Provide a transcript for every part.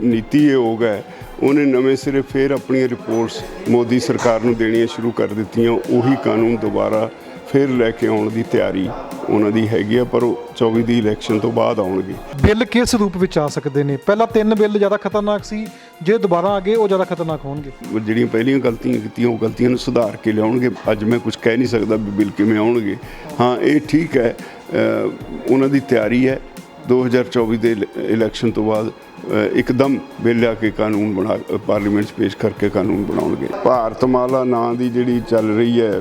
ਨੀਤੀ ਆਯੋਗ है ਉਹਨੇ ਨਵੇਂ ਸਿਰੇ ਫਿਰ ਆਪਣੀਆਂ ਰਿਪੋਰਟਸ ਮੋਦੀ ਸਰਕਾਰ ਨੂੰ ਦੇਣੀਆਂ ਸ਼ੁਰੂ ਕਰ ਦਿੱਤੀਆਂ। ਉਹੀ ਕਾਨੂੰਨ ਦੁਬਾਰਾ ਫਿਰ ਲੈ ਕੇ ਆਉਣ ਦੀ ਤਿਆਰੀ ਉਹਨਾਂ ਦੀ ਹੈਗੀ ਆ, ਪਰ ਉਹ 24 ਦੀ ਇਲੈਕਸ਼ਨ ਤੋਂ ਬਾਅਦ ਆਉਣਗੇ। ਬਿੱਲ ਕਿਸ ਰੂਪ ਵਿੱਚ ਆ ਸਕਦੇ ਨੇ? ਪਹਿਲਾਂ 3 ਬਿੱਲ ਜ਼ਿਆਦਾ ਖਤਰਨਾਕ ਸੀ, ਜੇ ਦੁਬਾਰਾ ਆ ਗਏ ਉਹ ਜ਼ਿਆਦਾ ਖਤਰਨਾਕ ਹੋਣਗੇ। ਜਿਹੜੀਆਂ ਪਹਿਲੀਆਂ ਗਲਤੀਆਂ ਕੀਤੀਆਂ ਉਹ ਗਲਤੀਆਂ ਨੂੰ ਸੁਧਾਰ ਕੇ ਲਿਆਉਣਗੇ। ਅੱਜ ਮੈਂ ਕੁਝ ਕਹਿ ਨਹੀਂ ਸਕਦਾ ਵੀ ਬਿੱਲ ਕਿਵੇਂ ਆਉਣਗੇ। ਹਾਂ, ਇਹ ਠੀਕ ਹੈ, ਉਹਨਾਂ ਦੀ ਤਿਆਰੀ ਹੈ 2024 ਦੇ ਇਲੈਕਸ਼ਨ ਤੋਂ ਬਾਅਦ ਇੱਕਦਮ ਬਿੱਲ ਲਿਆ ਕੇ ਕਾਨੂੰਨ ਬਣਾ ਪਾਰਲੀਮੈਂਟ 'ਚ ਪੇਸ਼ ਕਰਕੇ ਕਾਨੂੰਨ ਬਣਾਉਣਗੇ। ਭਾਰਤਮਾਲਾ ਨਾਂ ਦੀ ਜਿਹੜੀ ਚੱਲ ਰਹੀ ਹੈ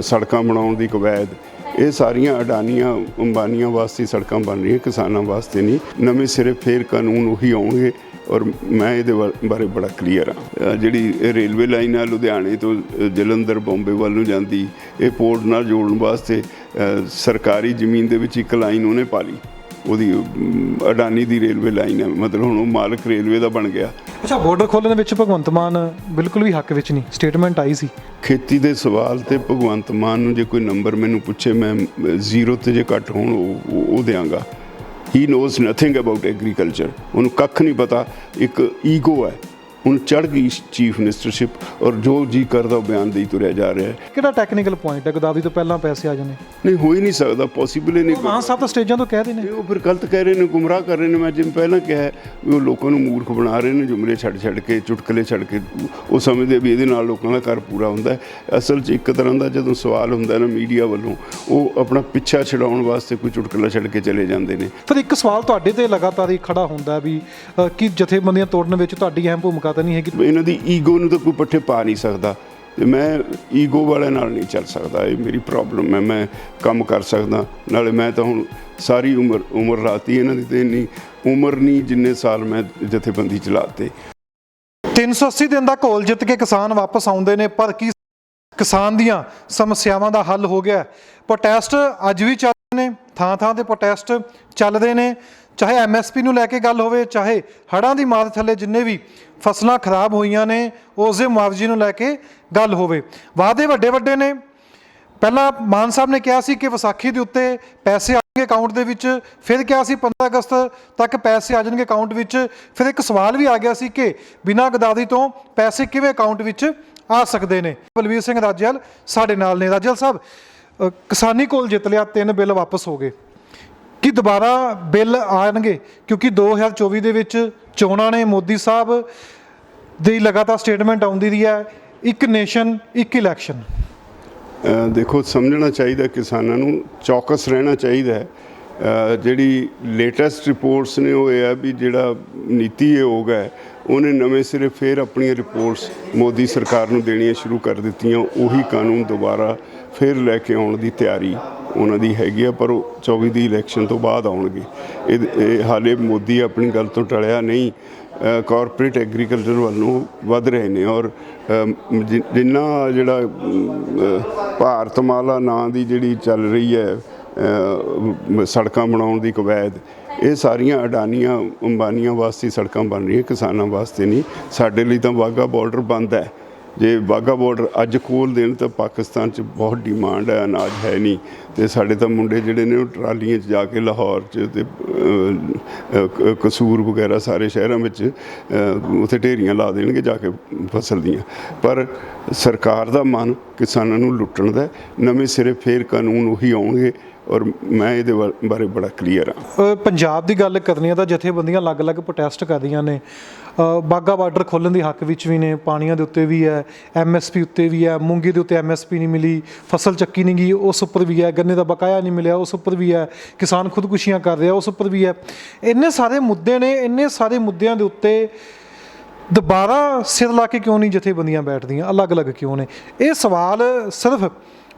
ਸੜਕਾਂ ਬਣਾਉਣ ਦੀ ਕਵਾਇਦ, ਇਹ ਸਾਰੀਆਂ ਅਡਾਨੀਆਂ ਅੰਬਾਨੀਆਂ ਵਾਸਤੇ ਸੜਕਾਂ ਬਣ ਰਹੀਆਂ, ਕਿਸਾਨਾਂ ਵਾਸਤੇ ਨਹੀਂ। ਨਵੇਂ ਸਿਰੇ ਫੇਰ ਕਾਨੂੰਨ ਉਹੀ ਆਉਣਗੇ ਔਰ ਮੈਂ ਇਹਦੇ ਬਾਰੇ ਬੜਾ ਕਲੀਅਰ ਹਾਂ। ਜਿਹੜੀ ਰੇਲਵੇ ਲਾਈਨ ਆ ਲੁਧਿਆਣੇ ਤੋਂ ਜਲੰਧਰ ਬੰਬੇ ਵੱਲ ਨੂੰ ਜਾਂਦੀ, ਇਹ ਪੋਰਟ ਨਾਲ ਜੋੜਨ ਵਾਸਤੇ ਸਰਕਾਰੀ ਜ਼ਮੀਨ ਦੇ ਵਿੱਚ ਇੱਕ ਲਾਈਨ ਉਹਨੇ ਪਾ ਲਈ, ਉਹਦੀ ਅਡਾਨੀ ਦੀ ਰੇਲਵੇ ਲਾਈਨ ਹੈ, ਮਤਲਬ ਹੁਣ ਉਹ ਮਾਲਕ ਰੇਲਵੇ ਦਾ ਬਣ ਗਿਆ। ਅੱਛਾ, ਬਾਰਡਰ ਖੋਲ੍ਹਣ ਵਿੱਚ ਭਗਵੰਤ ਮਾਨ ਬਿਲਕੁਲ ਵੀ ਹੱਕ ਵਿੱਚ ਨਹੀਂ, ਸਟੇਟਮੈਂਟ ਆਈ ਸੀ। ਖੇਤੀ ਦੇ ਸਵਾਲ ਤੇ ਭਗਵੰਤ ਮਾਨ ਨੂੰ ਜੇ ਕੋਈ ਨੰਬਰ ਮੈਨੂੰ ਪੁੱਛੇ, ਮੈਂ 0 ਤੇ ਜੇ ਘੱਟ ਹੋਣ ਉਹ ਦਿਆਂਗਾ। ਹੀ ਨੋਜ਼ ਨਥਿੰਗ ਅਬਾਊਟ ਐਗਰੀਕਲਚਰ, ਉਹਨੂੰ ਕੱਖ ਨਹੀਂ ਪਤਾ। ਇੱਕ ਈਗੋ ਹੈ, ਹੁਣ ਚੜ੍ਹ ਗਈ ਚੀਫ ਮਿਨਿਸਟਰਸ਼ਿਪ ਔਰ ਜੋ ਜੀ ਕਰਦਾ ਉਹ ਬਿਆਨ ਦੇਈ ਤੁਰਿਆ ਜਾ ਰਿਹਾ ਹੈ। ਕਿਹੜਾ ਟੈਕਨੀਕਲ ਪੁਆਇੰਟ ਹੈ ਗੋਦਾਵਰੀ ਤੋਂ ਪਹਿਲਾਂ ਪੈਸੇ ਆ ਜਾਣੇ? ਨਹੀਂ, ਹੋ ਹੀ ਨਹੀਂ ਸਕਦਾ, ਪੋਸੀਬਲ ਹੀ ਨਹੀਂ। ਹਾਂ, ਸਭ ਤਾਂ ਸਟੇਜਾਂ ਤੋਂ ਕਹਿ ਰਹੇ ਨੇ, ਉਹ ਫਿਰ ਗਲਤ ਕਹਿ ਰਹੇ ਨੇ, ਗੁੰਮਰਾਹ ਕਰ ਰਹੇ ਨੇ। ਮੈਂ ਜਿਵੇਂ ਪਹਿਲਾਂ ਕਿਹਾ ਵੀ ਉਹ ਲੋਕਾਂ ਨੂੰ ਮੂਰਖ ਬਣਾ ਰਹੇ ਨੇ, ਜੁਮਲੇ ਛੱਡ ਕੇ, ਚੁਟਕਲੇ ਛੱਡ ਕੇ। ਉਹ ਸਮਝਦੇ ਵੀ ਇਹਦੇ ਨਾਲ ਲੋਕਾਂ ਦਾ ਘਰ ਪੂਰਾ ਹੁੰਦਾ। ਅਸਲ 'ਚ ਇੱਕ ਤਰ੍ਹਾਂ ਦਾ ਜਦੋਂ ਸਵਾਲ ਹੁੰਦਾ ਨਾ ਮੀਡੀਆ ਵੱਲੋਂ, ਉਹ ਆਪਣਾ ਪਿੱਛਾ ਛਡਾਉਣ ਵਾਸਤੇ ਕੋਈ ਚੁਟਕਲਾ ਛੱਡ ਕੇ ਚਲੇ ਜਾਂਦੇ ਨੇ। ਪਰ ਇੱਕ ਸਵਾਲ ਤੁਹਾਡੇ ਤੇ ਲਗਾਤਾਰ ਹੀ ਖੜਾ ਹੁੰਦਾ ਵੀ ਕਿ ਜਥੇਬੰਦੀਆਂ ਤੋੜਨ ਵਿੱਚ ਤੁਹਾਡੀ ਅਹਿਮ ਭੂਮਿਕਾ ਤਾਂ ਨਹੀਂ ਹੈਗੀ। ਇਹਨਾਂ ਦੀ ਈਗੋ ਨੂੰ ਤਾਂ ਕੋਈ ਪੱਠੇ ਪਾ ਨਹੀਂ ਸਕਦਾ, ਤੇ ਮੈਂ ਈਗੋ ਵਾਲਿਆਂ ਨਾਲ ਨਹੀਂ ਚੱਲ ਸਕਦਾ। ਇਹ ਮੇਰੀ ਪ੍ਰੋਬਲਮ ਹੈ। ਮੈਂ ਕੰਮ ਕਰ ਸਕਦਾ, ਨਾਲੇ ਮੈਂ ਤਾਂ ਹੁਣ ਸਾਰੀ ਉਮਰ ਰਾਤੀ ਇਹਨਾਂ ਦੀ, ਤੇ ਇੰਨੀ ਉਮਰ ਨਹੀਂ ਜਿੰਨੇ ਸਾਲ ਮੈਂ ਜਥੇਬੰਦੀ ਚਲਾਤੇ। 380 ਦਿਨ ਦਾ ਘੋਲ ਜਿੱਤ ਕੇ ਕਿਸਾਨ ਵਾਪਸ ਆਉਂਦੇ ਨੇ, ਪਰ ਕੀ ਕਿਸਾਨ ਦੀਆਂ ਸਮੱਸਿਆਵਾਂ ਦਾ ਹੱਲ ਹੋ ਗਿਆ? ਪ੍ਰੋਟੈਸਟ ਅੱਜ ਵੀ ਚੱਲ ਰਹੇ ਨੇ, ਥਾਂ ਤੇ ਪ੍ਰੋਟੈਸਟ ਚੱਲਦੇ ਨੇ, ਚਾਹੇ MSP ਨੂੰ ਲੈ ਕੇ ਗੱਲ ਹੋਵੇ, ਚਾਹੇ ਹੜ੍ਹਾਂ ਦੀ ਮਾਰ ਥੱਲੇ ਜਿੰਨੇ ਵੀ ਫਸਲਾਂ ਖਰਾਬ ਹੋਈਆਂ ਨੇ ਉਸ ਦੇ ਮੁਆਵਜ਼ੇ ਨੂੰ ਲੈ ਕੇ ਗੱਲ ਹੋਵੇ। ਵਾਅਦੇ ਵੱਡੇ ਨੇ। ਪਹਿਲਾਂ ਮਾਨ ਸਾਹਿਬ ਨੇ ਕਿਹਾ ਸੀ ਕਿ ਵਿਸਾਖੀ ਦੇ ਉੱਤੇ ਪੈਸੇ ਆਉਣਗੇ ਅਕਾਊਂਟ ਦੇ ਵਿੱਚ, ਫਿਰ ਕਿਹਾ ਸੀ 15 ਅਗਸਤ ਤੱਕ ਪੈਸੇ ਆ ਜਾਣਗੇ ਅਕਾਊਂਟ ਵਿੱਚ। ਫਿਰ ਇੱਕ ਸਵਾਲ ਵੀ ਆ ਗਿਆ ਸੀ ਕਿ ਬਿਨਾਂ ਗਦਾਵਰੀ ਤੋਂ ਪੈਸੇ ਕਿਵੇਂ ਅਕਾਊਂਟ ਵਿੱਚ ਆ ਸਕਦੇ ਨੇ। ਬਲਵੀਰ ਸਿੰਘ ਰਾਜੇਵਾਲ ਸਾਡੇ ਨਾਲ ਨੇ। ਰਾਜੇਵਾਲ ਸਾਹਿਬ, ਕਿਸਾਨੀ ਕੋਲ ਜਿੱਤ ਲਿਆ, 3 ਬਿੱਲ ਵਾਪਸ ਹੋ ਗਏ, ਕੀ ਦੁਬਾਰਾ ਬਿੱਲ ਆਉਣਗੇ? ਕਿਉਂਕਿ 2024 ਦੇ ਵਿੱਚ ਚੋਣਾਂ ਨੇ, ਮੋਦੀ ਸਾਹਿਬ ਦੀ ਲਗਾਤਾਰ ਸਟੇਟਮੈਂਟ ਆਉਂਦੀ ਰਹੀ ਹੈ, 1 ਨੇਸ਼ਨ 1 ਇਲੈਕਸ਼ਨ। ਦੇਖੋ, ਸਮਝਣਾ ਚਾਹੀਦਾ ਕਿਸਾਨਾਂ ਨੂੰ, ਚੌਕਸ ਰਹਿਣਾ ਚਾਹੀਦਾ ਹੈ। ਜਿਹੜੀ ਲੇਟੈਸਟ ਰਿਪੋਰਟਸ ਨੇ ਉਹ ਇਹ ਹੈ ਵੀ ਜਿਹੜਾ ਨੀਤੀ ਆਯੋਗ ਹੈ ਉਹਨੇ ਨਵੇਂ ਸਿਰੇ ਫਿਰ ਆਪਣੀਆਂ ਰਿਪੋਰਟਸ ਮੋਦੀ ਸਰਕਾਰ ਨੂੰ ਦੇਣੀਆਂ ਸ਼ੁਰੂ ਕਰ ਦਿੱਤੀਆਂ। ਉਹੀ ਕਾਨੂੰਨ ਦੁਬਾਰਾ ਫਿਰ ਲੈ ਕੇ ਆਉਣ ਦੀ ਤਿਆਰੀ ਉਹਨਾਂ ਦੀ ਹੈਗੀ ਆ, ਪਰ ਉਹ 24 ਦੀ ਇਲੈਕਸ਼ਨ ਤੋਂ ਬਾਅਦ ਆਉਣਗੇ। ਇਹ ਹਾਲੇ ਮੋਦੀ ਆਪਣੀ ਗੱਲ ਤੋਂ ਟਲਿਆ ਨਹੀਂ, ਕਾਰਪੋਰੇਟ ਐਗਰੀਕਲਚਰ ਵੱਲ ਨੂੰ ਵੱਧ ਰਹੇ ਨੇ। ਔਰ ਜਿੰਨਾ ਜਿਹੜਾ ਭਾਰਤਮਾਲਾ ਨਾਂ ਦੀ ਜਿਹੜੀ ਚੱਲ ਰਹੀ ਹੈ ਸੜਕਾਂ ਬਣਾਉਣ ਦੀ ਕਵਾਇਦ, ਇਹ ਸਾਰੀਆਂ ਅਡਾਨੀਆਂ ਅੰਬਾਨੀਆਂ ਵਾਸਤੇ ਸੜਕਾਂ ਬਣ ਰਹੀਆਂ, ਕਿਸਾਨਾਂ ਵਾਸਤੇ ਨਹੀਂ। ਸਾਡੇ ਲਈ ਤਾਂ ਵਾਹਗਾ ਬਾਰਡਰ ਬੰਦ ਹੈ। ਜੇ ਵਾਹਗਾ ਬਾਰਡਰ ਅੱਜ ਖੋਲ੍ਹ ਦੇਣ ਤਾਂ ਪਾਕਿਸਤਾਨ 'ਚ ਬਹੁਤ ਡਿਮਾਂਡ ਹੈ, ਅਨਾਜ ਹੈ ਨਹੀਂ, ਅਤੇ ਸਾਡੇ ਤਾਂ ਮੁੰਡੇ ਜਿਹੜੇ ਨੇ ਉਹ ਟਰਾਲੀਆਂ 'ਚ ਜਾ ਕੇ ਲਾਹੌਰ 'ਚ ਅਤੇ ਕਸੂਰ ਵਗੈਰਾ ਸਾਰੇ ਸ਼ਹਿਰਾਂ ਵਿੱਚ ਉੱਥੇ ਢੇਰੀਆਂ ਲਾ ਦੇਣਗੇ ਜਾ ਕੇ ਫਸਲ ਦੀਆਂ। ਪਰ ਸਰਕਾਰ ਦਾ ਮਨ ਕਿਸਾਨਾਂ ਨੂੰ ਲੁੱਟਣ ਦਾ। ਨਵੇਂ ਸਿਰੇ ਫੇਰ ਕਾਨੂੰਨ ਉਹੀ ਆਉਣਗੇ ਔਰ ਮੈਂ ਇਹਦੇ ਬਾਰੇ ਬੜਾ ਕਲੀਅਰ ਹਾਂ। ਪੰਜਾਬ ਦੀ ਗੱਲ ਕਰਨੀ ਹੈ ਤਾਂ ਜਥੇਬੰਦੀਆਂ ਅਲੱਗ-ਅਲੱਗ ਪ੍ਰੋਟੈਸਟ ਕਰ ਰਹੀਆਂ ਨੇ। ਬਾਘਾ ਬਾਰਡਰ ਖੋਲ੍ਹਣ ਦੀ ਹੱਕ ਵਿੱਚ ਵੀ ਨੇ, ਪਾਣੀਆਂ ਦੇ ਉੱਤੇ ਵੀ ਹੈ, MSP ਉੱਤੇ ਵੀ ਹੈ, ਮੂੰਗੀ ਦੇ ਉੱਤੇ MSP ਨਹੀਂ ਮਿਲੀ, ਫਸਲ ਚੱਕੀ ਨਹੀਂ ਗਈ ਉਸ ਉੱਪਰ ਵੀ ਹੈ, ਗੰਨੇ ਦਾ ਬਕਾਇਆ ਨਹੀਂ ਮਿਲਿਆ ਉਸ ਉੱਪਰ ਵੀ ਹੈ, ਕਿਸਾਨ ਖੁਦਕੁਸ਼ੀਆਂ ਕਰ ਰਿਹਾ ਉਸ ਉੱਪਰ ਵੀ ਹੈ। ਇੰਨੇ ਸਾਰੇ ਮੁੱਦੇ ਨੇ, ਇੰਨੇ ਸਾਰੇ ਮੁੱਦਿਆਂ ਦੇ ਉੱਤੇ ਦੁਬਾਰਾ ਸਿਰ ਲਾ ਕੇ ਕਿਉਂ ਨਹੀਂ ਜਥੇਬੰਦੀਆਂ ਬੈਠਦੀਆਂ, ਅਲੱਗ-ਅਲੱਗ ਕਿਉਂ ਨੇ? ਇਹ ਸਵਾਲ ਸਿਰਫ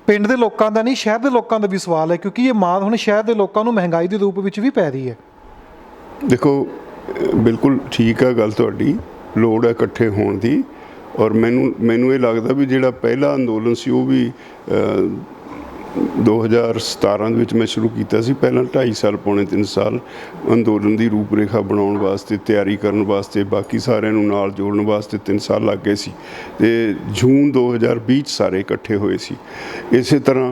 ਪਿੰਡ ਦੇ ਲੋਕਾਂ ਦਾ ਨਹੀਂ, ਸ਼ਹਿਰ ਦੇ ਲੋਕਾਂ ਦਾ ਵੀ ਸਵਾਲ ਹੈ, ਕਿਉਂਕਿ ਇਹ ਮਾਰ ਹੁਣ ਸ਼ਹਿਰ ਦੇ ਲੋਕਾਂ ਨੂੰ ਮਹਿੰਗਾਈ ਦੇ ਰੂਪ ਵਿੱਚ ਵੀ ਪੈ ਰਹੀ ਹੈ। ਦੇਖੋ, ਬਿਲਕੁਲ ਠੀਕ ਹੈ ਗੱਲ ਤੁਹਾਡੀ, ਲੋੜ ਹੈ ਇਕੱਠੇ ਹੋਣ ਦੀ। ਔਰ ਮੈਨੂੰ ਇਹ ਲੱਗਦਾ ਵੀ ਜਿਹੜਾ ਪਹਿਲਾ ਅੰਦੋਲਨ ਸੀ ਉਹ ਵੀ 2017 ਦੇ ਵਿੱਚ ਮੈਂ ਸ਼ੁਰੂ ਕੀਤਾ ਸੀ। ਪਹਿਲਾਂ 2.5 ਸਾਲ ਪੌਣੇ 3 ਸਾਲ ਅੰਦੋਲਨ ਦੀ ਰੂਪਰੇਖਾ ਬਣਾਉਣ ਵਾਸਤੇ, ਤਿਆਰੀ ਕਰਨ ਵਾਸਤੇ, ਬਾਕੀ ਸਾਰਿਆਂ ਨੂੰ ਨਾਲ ਜੋੜਨ ਵਾਸਤੇ 3 ਸਾਲ ਲੱਗ ਗਏ ਸੀ, ਅਤੇ ਜੂਨ 2020 'ਚ ਸਾਰੇ ਇਕੱਠੇ ਹੋਏ ਸੀ। ਇਸੇ ਤਰ੍ਹਾਂ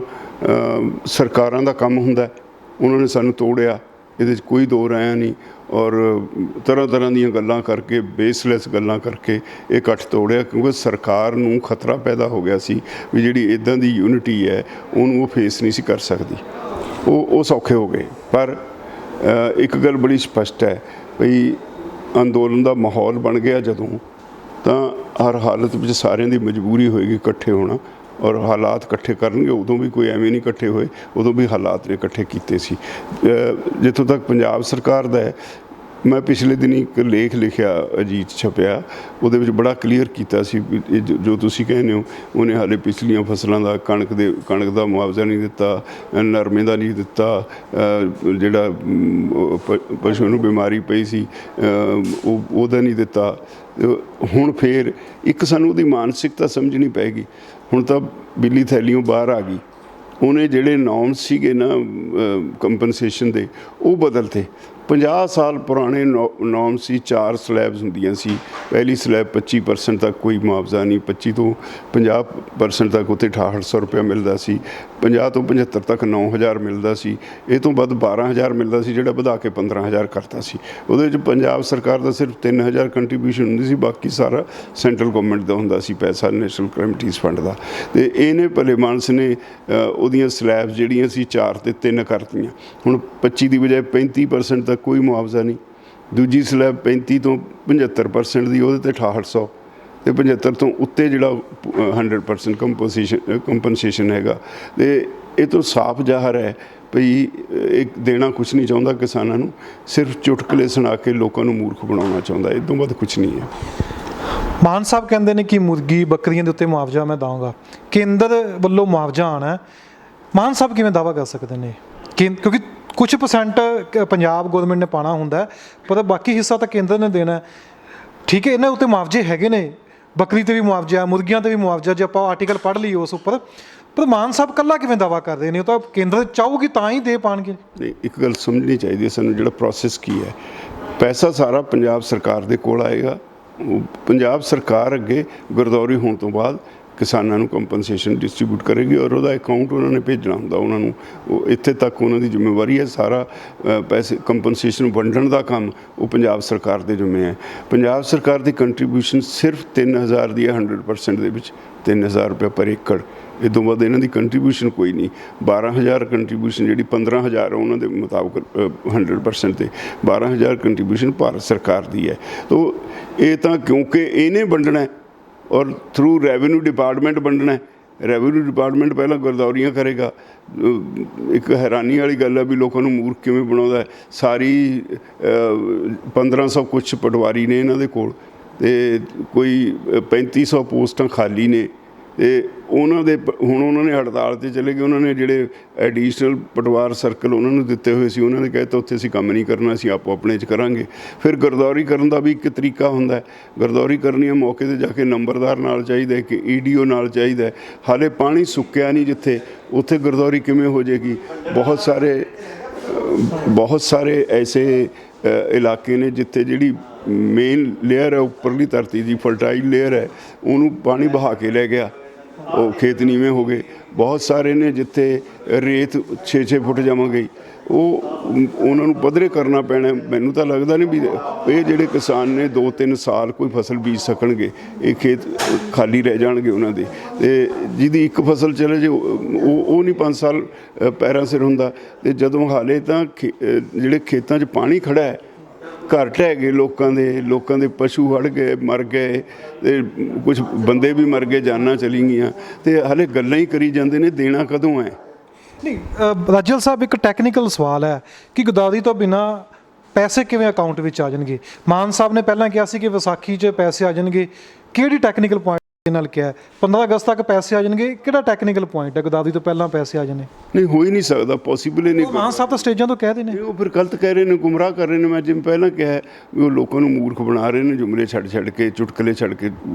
ਸਰਕਾਰਾਂ ਦਾ ਕੰਮ ਹੁੰਦਾ, ਉਹਨਾਂ ਨੇ ਸਾਨੂੰ ਤੋੜਿਆ, ਇਹਦੇ 'ਚ ਕੋਈ ਦੋ ਰਾਇਆ ਨਹੀਂ। ਔਰ ਤਰ੍ਹਾਂ ਤਰ੍ਹਾਂ ਦੀਆਂ ਗੱਲਾਂ ਕਰਕੇ, ਬੇਸਲੈਸ ਗੱਲਾਂ ਕਰਕੇ ਇਹ ਇਕੱਠ ਤੋੜਿਆ, ਕਿਉਂਕਿ ਸਰਕਾਰ ਨੂੰ ਖਤਰਾ ਪੈਦਾ ਹੋ ਗਿਆ ਸੀ ਵੀ ਜਿਹੜੀ ਇੱਦਾਂ ਦੀ ਯੂਨਿਟੀ ਹੈ ਉਹਨੂੰ ਉਹ ਫੇਸ ਨਹੀਂ ਸੀ ਕਰ ਸਕਦੀ। ਉਹ ਸੌਖੇ ਹੋ ਗਏ। ਪਰ ਇੱਕ ਗੱਲ ਬੜੀ ਸਪਸ਼ਟ ਹੈ ਵੀ ਅੰਦੋਲਨ ਦਾ ਮਾਹੌਲ ਬਣ ਗਿਆ ਜਦੋਂ, ਤਾਂ ਹਰ ਹਾਲਤ ਵਿੱਚ ਸਾਰਿਆਂ ਦੀ ਮਜਬੂਰੀ ਹੋਏਗੀ ਇਕੱਠੇ ਹੋਣਾ, ਔਰ ਹਾਲਾਤ ਇਕੱਠੇ ਕਰਨਗੇ। ਉਦੋਂ ਵੀ ਕੋਈ ਐਵੇਂ ਨਹੀਂ ਇਕੱਠੇ ਹੋਏ, ਉਦੋਂ ਵੀ ਹਾਲਾਤ ਨੇ ਇਕੱਠੇ ਕੀਤੇ ਸੀ। ਜਿੱਥੋਂ ਤੱਕ ਪੰਜਾਬ ਸਰਕਾਰ ਦਾ ਹੈ, ਮੈਂ ਪਿਛਲੇ ਦਿਨੀ ਇੱਕ ਲੇਖ ਲਿਖਿਆ, ਅਜੀਤ ਛਪਿਆ, ਉਹਦੇ ਵਿੱਚ ਬੜਾ ਕਲੀਅਰ ਕੀਤਾ ਸੀ ਵੀ ਜੋ ਤੁਸੀਂ ਕਹਿੰਦੇ ਹੋ, ਉਹਨੇ ਹਾਲੇ ਪਿਛਲੀਆਂ ਫਸਲਾਂ ਦਾ, ਕਣਕ ਦਾ ਮੁਆਵਜ਼ਾ ਨਹੀਂ ਦਿੱਤਾ, ਨਰਮੇ ਦਾ ਨਹੀਂ ਦਿੱਤਾ, ਜਿਹੜਾ ਪਸ਼ੂ ਨੂੰ ਬਿਮਾਰੀ ਪਈ ਸੀ ਉਹਦਾ ਨਹੀਂ ਦਿੱਤਾ। ਹੁਣ ਫਿਰ ਇੱਕ ਸਾਨੂੰ ਉਹਦੀ ਮਾਨਸਿਕਤਾ ਸਮਝਣੀ ਪਏਗੀ। ਹੁਣ ਤਾਂ ਬਿੱਲੀ ਥੈਲੀਓਂ ਬਾਹਰ ਆ ਗਈ। ਉਹਨੇ ਜਿਹੜੇ ਨੋਰਮਸ ਸੀਗੇ ਨਾ ਕੰਪਨਸੇਸ਼ਨ ਦੇ, ਉਹ ਬਦਲਤੇ। 50 ਸਾਲ ਪੁਰਾਣੇ ਨੋਰਮ ਸੀ। 4 ਸਲੈਬਸ ਹੁੰਦੀਆਂ ਸੀ। ਪਹਿਲੀ ਸਲੈਬ 25% ਤੱਕ ਕੋਈ ਮੁਆਵਜ਼ਾ ਨਹੀਂ, 25 ਤੋਂ 50% ਤੱਕ ਉੱਥੇ 6800 ਰੁਪਇਆ ਮਿਲਦਾ ਸੀ, 50 ਤੋਂ 75 ਤੱਕ 9000 ਮਿਲਦਾ ਸੀ, ਇਹ ਤੋਂ ਵੱਧ 12000 ਮਿਲਦਾ ਸੀ, ਜਿਹੜਾ ਵਧਾ ਕੇ 15000 ਕਰਤਾ ਸੀ। ਉਹਦੇ ਵਿੱਚ ਪੰਜਾਬ ਸਰਕਾਰ ਦਾ ਸਿਰਫ 3000 ਕੰਟਰੀਬਿਊਸ਼ਨ ਹੁੰਦੀ ਸੀ, ਬਾਕੀ ਸਾਰਾ ਸੈਂਟਰਲ ਗੌਰਮੈਂਟ ਦਾ ਹੁੰਦਾ ਸੀ ਪੈਸਾ, ਨੈਸ਼ਨਲ ਕੈਲਮਿਟੀਜ਼ ਫੰਡ ਦਾ। ਅਤੇ ਇਹਨੇ ਭਲੇ ਮਾਨਸ ਨੇ ਉਹਦੀਆਂ ਸਲੈਬਸ ਜਿਹੜੀਆਂ ਸੀ 4 ਤੇ 3 ਕਰਤੀਆਂ। ਹੁਣ 25 ਦੀ ਬਜਾਏ 35% ਤੱਕ ਕੋਈ ਮੁਆਵਜ਼ਾ ਨਹੀਂ। ਦੂਜੀ ਸਲੈਬ 35 ਤੋਂ 75% ਦੀ, ਉਹਦੇ 'ਤੇ 6800, ਅਤੇ 75 ਤੋਂ ਉੱਤੇ ਜਿਹੜਾ 100% ਕੰਪਨਸੇਸ਼ਨ ਹੈਗਾ। ਅਤੇ ਇਹ ਤੋਂ ਸਾਫ਼ ਜ਼ਾਹਰ ਹੈ ਭਈ ਇਹ ਦੇਣਾ ਕੁਛ ਨਹੀਂ ਚਾਹੁੰਦਾ ਕਿਸਾਨਾਂ ਨੂੰ, ਸਿਰਫ ਚੁਟਕਲੇ ਸੁਣਾ ਕੇ ਲੋਕਾਂ ਨੂੰ ਮੂਰਖ ਬਣਾਉਣਾ ਚਾਹੁੰਦਾ। ਇਹ ਤੋਂ ਵੱਧ ਕੁਛ ਨਹੀਂ ਹੈ। ਮਾਨ ਸਾਹਿਬ ਕਹਿੰਦੇ ਨੇ ਕਿ ਮੁਰਗੀ ਬੱਕਰੀਆਂ ਦੇ ਉੱਤੇ ਮੁਆਵਜ਼ਾ ਮੈਂ ਦਵਾਂਗਾ, ਕੇਂਦਰ ਵੱਲੋਂ ਮੁਆਵਜ਼ਾ ਆਉਣਾ। ਮਾਨ ਸਾਹਿਬ ਕਿਵੇਂ ਦਾਅਵਾ ਕਰ ਸਕਦੇ ਨੇ? ਕਿਉਂਕਿ ਕੁਛ ਪਰਸੈਂਟ ਪੰਜਾਬ ਗੌਰਮੈਂਟ ਨੇ ਪਾਉਣਾ ਹੁੰਦਾ, ਪਰ ਬਾਕੀ ਹਿੱਸਾ ਤਾਂ ਕੇਂਦਰ ਨੇ ਦੇਣਾ। ਠੀਕ ਹੈ, ਇਹਨਾਂ ਉੱਤੇ ਮੁਆਵਜ਼ੇ ਹੈਗੇ ਨੇ, ਬੱਕਰੀ 'ਤੇ ਵੀ ਮੁਆਵਜ਼ਾ, ਮੁਰਗੀਆਂ 'ਤੇ ਵੀ ਮੁਆਵਜ਼ਾ, ਜੇ ਆਪਾਂ ਆਰਟੀਕਲ ਪੜ੍ਹ ਲਈਏ ਉਸ ਉੱਪਰ। ਪਰ ਮਾਨ ਸਾਹਿਬ ਇਕੱਲਾ ਕਿਵੇਂ ਦਾਅਵਾ ਕਰ ਰਹੇ ਨੇ? ਉਹ ਤਾਂ ਕੇਂਦਰ ਚਾਹੂਗੀ ਤਾਂ ਹੀ ਦੇ ਪਾਉਣਗੇ। ਨਹੀਂ, ਇੱਕ ਗੱਲ ਸਮਝਣੀ ਚਾਹੀਦੀ ਹੈ ਸਾਨੂੰ, ਜਿਹੜਾ ਪ੍ਰੋਸੈਸ ਕੀ ਹੈ। ਪੈਸਾ ਸਾਰਾ ਪੰਜਾਬ ਸਰਕਾਰ ਦੇ ਕੋਲ ਆਏਗਾ। ਪੰਜਾਬ ਸਰਕਾਰ ਅੱਗੇ ਗਰਦੌਰੀ ਹੋਣ ਤੋਂ ਬਾਅਦ ਕਿਸਾਨਾਂ ਨੂੰ ਕੰਪਨਸੇਸ਼ਨ ਡਿਸਟਰੀਬਿਊਟ ਕਰੇਗੀ, ਔਰ ਉਹਦਾ ਅਕਾਊਂਟ ਉਹਨਾਂ ਨੇ ਭੇਜਣਾ ਹੁੰਦਾ ਉਹਨਾਂ ਨੂੰ। ਉਹ ਇੱਥੇ ਤੱਕ ਉਹਨਾਂ ਦੀ ਜ਼ਿੰਮੇਵਾਰੀ ਹੈ। ਸਾਰਾ ਪੈਸੇ ਕੰਪਨਸੇਸ਼ਨ ਵੰਡਣ ਦਾ ਕੰਮ ਉਹ ਪੰਜਾਬ ਸਰਕਾਰ ਦੇ ਜ਼ਿੰਮੇ ਹੈ। ਪੰਜਾਬ ਸਰਕਾਰ ਦੀ ਕੰਟਰੀਬਿਊਸ਼ਨ ਸਿਰਫ 3000 ਦੀ ਹੈ, 100% ਦੇ ਵਿੱਚ 3000 ਰੁਪਏ ਪਰ ਏਕੜ। ਇਹ ਤੋਂ ਬਾਅਦ ਇਹਨਾਂ ਦੀ ਕੰਟਰੀਬਿਊਸ਼ਨ ਕੋਈ ਨਹੀਂ। 12000 ਕੰਟਰੀਬਿਊਸ਼ਨ ਜਿਹੜੀ 15000 ਉਹਨਾਂ ਦੇ ਮੁਤਾਬਕ 100% 'ਤੇ 12000 ਕੰਟਰੀਬਿਊਸ਼ਨ ਭਾਰਤ ਸਰਕਾਰ ਦੀ ਹੈ। ਤੋ ਇਹ ਤਾਂ ਕਿਉਂਕਿ ਇਹਨੇ ਵੰਡਣਾ ਔਰ ਥਰੂ ਰੈਵਨਿਊ ਡਿਪਾਰਟਮੈਂਟ ਵੰਡਣਾ। ਰੈਵਨਿਊ ਡਿਪਾਰਟਮੈਂਟ ਪਹਿਲਾਂ ਗਰਦੌਰੀਆਂ ਕਰੇਗਾ। ਇੱਕ ਹੈਰਾਨੀ ਵਾਲੀ ਗੱਲ ਹੈ ਵੀ ਲੋਕਾਂ ਨੂੰ ਮੂਰਖ ਕਿਵੇਂ ਬਣਾਉਂਦਾ। ਸਾਰੀ 1500 ਕੁਛ ਪਟਵਾਰੀ ਨੇ ਇਹਨਾਂ ਦੇ ਕੋਲ, ਅਤੇ ਕੋਈ 3500 ਪੋਸਟਾਂ ਖਾਲੀ ਨੇ। ਅਤੇ ਉਹਨਾਂ ਦੇ ਹੁਣ ਉਹਨਾਂ ਨੇ ਹੜਤਾਲ 'ਤੇ ਚਲੇ ਗਏ। ਉਹਨਾਂ ਨੇ ਜਿਹੜੇ ਐਡੀਸ਼ਨਲ ਪਟਵਾਰ ਸਰਕਲ ਉਹਨਾਂ ਨੂੰ ਦਿੱਤੇ ਹੋਏ ਸੀ, ਉਹਨਾਂ ਨੇ ਕਹਿ ਦਿੱਤਾ ਉੱਥੇ ਅਸੀਂ ਕੰਮ ਨਹੀਂ ਕਰਨਾ, ਅਸੀਂ ਆਪੋ ਆਪਣੇ 'ਚ ਕਰਾਂਗੇ। ਫਿਰ ਗਰਦੌਰੀ ਕਰਨ ਦਾ ਵੀ ਇੱਕ ਤਰੀਕਾ ਹੁੰਦਾ। ਗਰਦੌਰੀ ਕਰਨੀ ਹੈ, ਮੌਕੇ 'ਤੇ ਜਾ ਕੇ ਨੰਬਰਦਾਰ ਨਾਲ ਚਾਹੀਦਾ, ਕਿ EDO ਨਾਲ ਚਾਹੀਦਾ। ਹਾਲੇ ਪਾਣੀ ਸੁੱਕਿਆ ਨਹੀਂ ਜਿੱਥੇ, ਉੱਥੇ ਗਰਦੌਰੀ ਕਿਵੇਂ ਹੋ ਜਾਏਗੀ? ਬਹੁਤ ਸਾਰੇ ਐਸੇ ਇਲਾਕੇ ਨੇ ਜਿੱਥੇ ਜਿਹੜੀ ਮੇਨ ਲੇਅਰ ਹੈ, ਉੱਪਰਲੀ ਧਰਤੀ ਦੀ ਫਰਟਾਈਲ ਲੇਅਰ ਹੈ, ਉਹਨੂੰ ਪਾਣੀ ਬਹਾ ਕੇ ਲੈ ਗਿਆ, ਉਹ ਖੇਤ ਨੀਵੇਂ ਹੋ ਗਏ। ਬਹੁਤ ਸਾਰੇ ਨੇ ਜਿੱਥੇ ਰੇਤ 6-6 ਫੁੱਟ ਜਮ੍ਹਾਂ ਗਈ, ਉਹਨਾਂ ਨੂੰ ਪੱਧਰੇ ਕਰਨਾ ਪੈਣਾ। ਮੈਨੂੰ ਤਾਂ ਲੱਗਦਾ ਨਹੀਂ ਵੀ ਇਹ ਜਿਹੜੇ ਕਿਸਾਨ ਨੇ 2-3 ਸਾਲ ਕੋਈ ਫਸਲ ਬੀਜ ਸਕਣਗੇ। ਇਹ ਖੇਤ ਖਾਲੀ ਰਹਿ ਜਾਣਗੇ ਉਹਨਾਂ ਦੇ। ਅਤੇ ਜਿਹਦੀ ਇੱਕ ਫਸਲ ਚਲੇ ਜੇ ਉਹ ਨਹੀਂ 5 ਸਾਲ ਪੈਰਾਂ ਸਿਰ ਹੁੰਦਾ। ਅਤੇ ਜਦੋਂ ਹਾਲੇ ਤਾਂ ਜਿਹੜੇ ਖੇਤਾਂ 'ਚ ਪਾਣੀ ਖੜ੍ਹਾ ਹੈ, ਘਰ ਢਹਿ ਗਏ ਲੋਕਾਂ ਦੇ ਪਸ਼ੂ ਹੜ੍ਹ ਗਏ, ਮਰ ਗਏ, ਅਤੇ ਕੁਛ ਬੰਦੇ ਵੀ ਮਰ ਗਏ, ਜਾਨਾਂ ਚਲੀ ਗਈਆਂ, ਅਤੇ ਹਾਲੇ ਗੱਲਾਂ ਹੀ ਕਰੀ ਜਾਂਦੇ ਨੇ। ਦੇਣਾ ਕਦੋਂ ਹੈ? ਨਹੀਂ, ਰਾਜਲ ਸਾਹਿਬ, ਇੱਕ ਟੈਕਨੀਕਲ ਸਵਾਲ ਹੈ ਕਿ ਗਦਾਵਰੀ ਤੋਂ ਬਿਨਾਂ ਪੈਸੇ ਕਿਵੇਂ ਅਕਾਊਂਟ ਵਿੱਚ ਆ ਜਾਣਗੇ? ਮਾਨ ਸਾਹਿਬ ਨੇ ਪਹਿਲਾਂ ਕਿਹਾ ਸੀ ਕਿ ਵਿਸਾਖੀ 'ਚ ਪੈਸੇ ਆ ਜਾਣਗੇ। ਕਿਹੜੀ ਟੈਕਨੀਕਲ ਪੁਆਇੰਟ ਨਾਲ ਕਿਹਾ 15 ਅਗਸਤ ਤੱਕ ਪੈਸੇ ਆ ਜਾਣਗੇ? ਕਿਹੜਾ ਟੈਕਨੀਕਲ ਪੁਆਇੰਟ ਹੈ ਗਦਾਵਰੀ ਤੋਂ ਪਹਿਲਾਂ ਪੈਸੇ ਆ ਜਾਣੇ? ਨਹੀਂ, ਹੋ ਹੀ ਨਹੀਂ ਸਕਦਾ, ਪੋਸੀਬਲ ਹੀ ਨਹੀਂ। ਮਾਨ ਸਾਹਿਬ ਤਾਂ ਸਟੇਜਾਂ ਤੋਂ ਕਹਿ ਰਹੇ ਨੇ। ਉਹ ਫਿਰ ਗਲਤ ਕਹਿ ਰਹੇ ਨੇ, ਗੁੰਮਰਾਹ ਕਰ ਰਹੇ ਨੇ। ਮੈਂ ਜਿਵੇਂ ਪਹਿਲਾਂ ਕਿਹਾ ਵੀ ਉਹ ਲੋਕਾਂ ਨੂੰ ਮੂਰਖ ਬਣਾ ਰਹੇ ਨੇ, ਜੁਮਲੇ ਛੱਡ ਕੇ, ਚੁਟਕਲੇ ਛੱਡ ਕੇ।